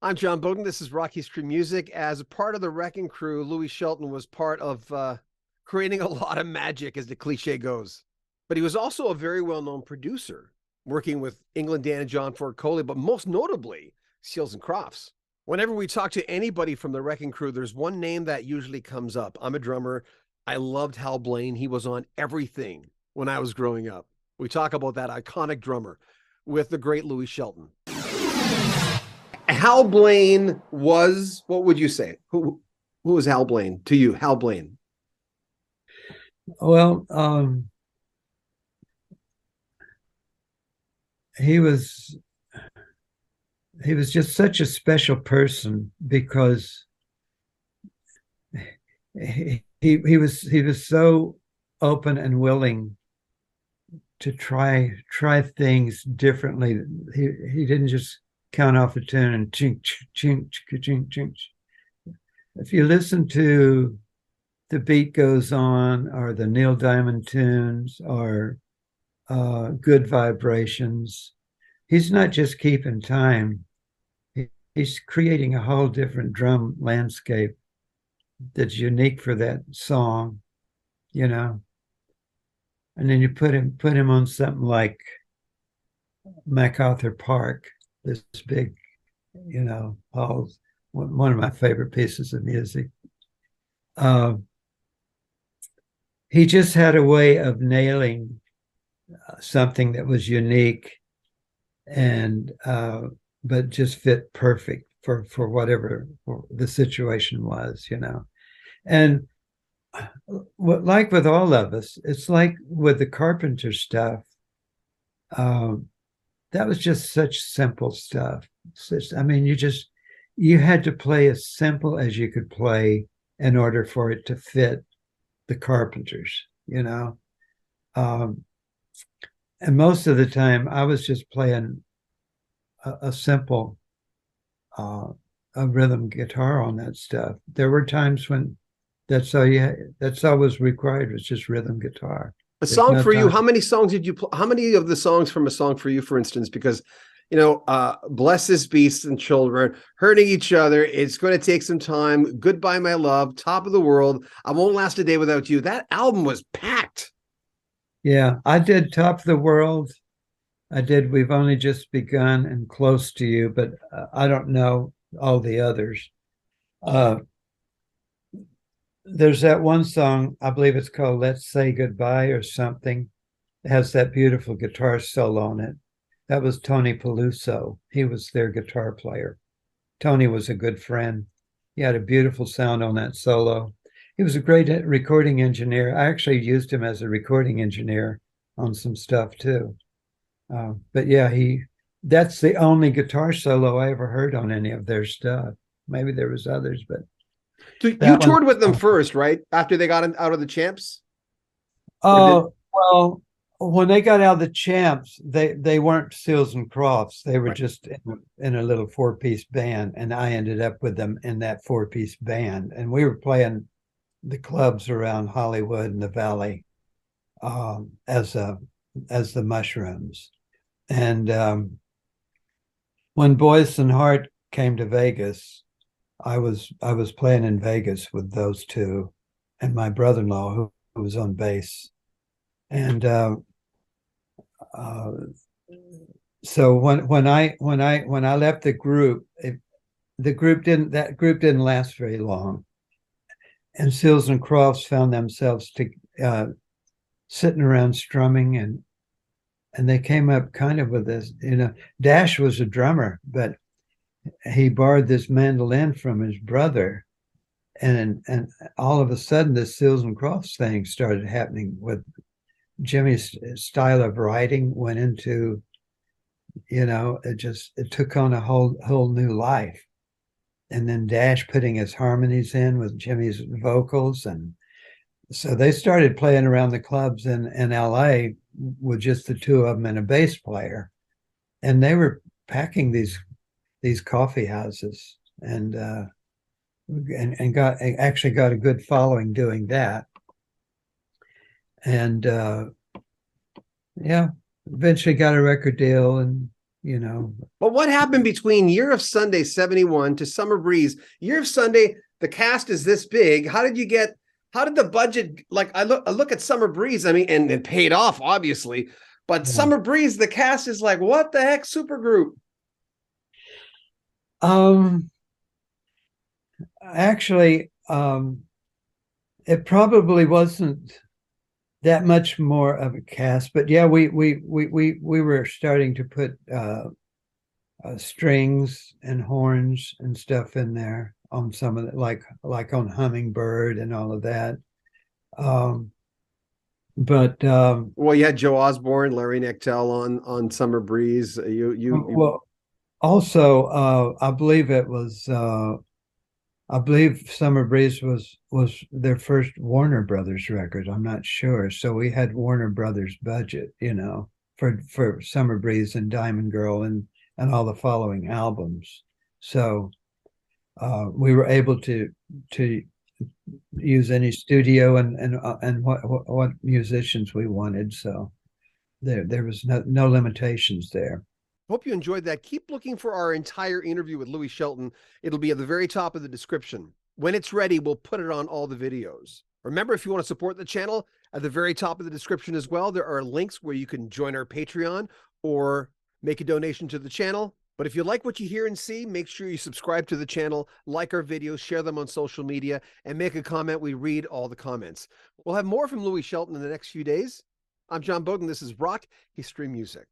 I'm John Beaudin. This is Rock History Music. As a part of the Wrecking Crew, Louis Shelton was part of creating a lot of magic, as the cliche goes. But he was also a very well-known producer, working with England Dan and John Ford Coley, but most notably, Seals and Crofts. Whenever we talk to anybody from the Wrecking Crew, there's one name that usually comes up. I'm a drummer. I loved Hal Blaine. He was on everything when I was growing up. We talk about that iconic drummer with the great Louis Shelton. Hal Blaine was, what would you say? Who was Hal Blaine to you? Hal Blaine. Well, he was he was just such a special person because he was so open and willing to try things differently. He didn't just count off a tune and chink chink chink chink. If you listen to The Beat Goes On or the Neil Diamond tunes or Good Vibrations, he's not just keeping time. He's creating a whole different drum landscape that's unique for that song, you know. And then you put him on something like MacArthur Park, this big, all one of my favorite pieces of music. Uh, he just had a way of nailing something that was unique and but just fit perfect for whatever the situation was. And like with all of us, it's like with the Carpenter stuff. Um, that was just such simple stuff. I mean, you had to play as simple as you could play in order for it to fit the Carpenters. Um, and most of the time, I was just playing a simple uh, a rhythm guitar on that stuff. There were times when that's all was required was just rhythm guitar. A There's song no for you. time. How many songs did you play? How many of the songs from A Song for You, for instance? Because, Bless This Beast and Children, Hurting Each Other, It's Going to Take Some Time, Goodbye, My Love, Top of the World, I Won't Last a Day Without You. That album was packed. Yeah, I did Top of the World. I did We've Only Just Begun and Close to You, but I don't know all the others. Uh, there's that one song, I believe it's called Let's Say Goodbye or something. It has that beautiful guitar solo on it. That was Tony Peluso. He was their guitar player. Tony was a good friend. He had a beautiful sound on that solo. He was a great recording engineer. I actually used him as a recording engineer on some stuff too. But yeah, that's the only guitar solo I ever heard on any of their stuff. Maybe there was others, but So you that one. toured with them first, right? After they got out of the Champs? Or did Oh, well, when they got out of the Champs, they weren't Seals and Crofts. They were right. just in a little four-piece band, and I ended up with them in that four-piece band. And we were playing the clubs around Hollywood and the Valley as the Mushrooms. And when Boyce and Hart came to Vegas, I was playing in Vegas with those two, and my brother-in-law who was on bass. And uh, so when I left the group, that group didn't last very long, and Seals and Crofts found themselves uh, sitting around strumming, and they came up kind of with this. Dash was a drummer, but he borrowed this mandolin from his brother, and all of a sudden this Seals and Crofts thing started happening with Jimmy's style of writing went into, it took on a whole new life. And then Dash putting his harmonies in with Jimmy's vocals. And so they started playing around the clubs in LA with just the two of them and a bass player. And they were packing these coffee houses and actually got a good following doing that. And yeah, eventually got a record deal, and you know. But what happened between Year of Sunday 71 to Summer Breeze? Year of Sunday, the cast is this big. How did the budget, like I look at Summer Breeze, I mean, and it paid off, obviously. But Yeah. Summer Breeze, the cast is like, what the heck, supergroup? Actually, it probably wasn't that much more of a cast, but yeah, we were starting to put strings and horns and stuff in there on some of it, like on Hummingbird and all of that. But Well, you had Joe Osborne, Larry Knechtel on Summer Breeze. You well, also, I believe Summer Breeze was their first Warner Brothers record. I'm not sure. So we had Warner Brothers budget, you know, for Summer Breeze and Diamond Girl and all the following albums. So we were able to use any studio and what musicians we wanted. So there was no limitations there. Hope you enjoyed that. Keep looking for our entire interview with Louis Shelton. It'll be at the very top of the description. When it's ready, we'll put it on all the videos. Remember, if you want to support the channel, at the very top of the description as well, there are links where you can join our Patreon or make a donation to the channel. But if you like what you hear and see, make sure you subscribe to the channel, like our videos, share them on social media, and make a comment. We read all the comments. We'll have more from Louis Shelton in the next few days. I'm John Beaudin. This is Rock History Music.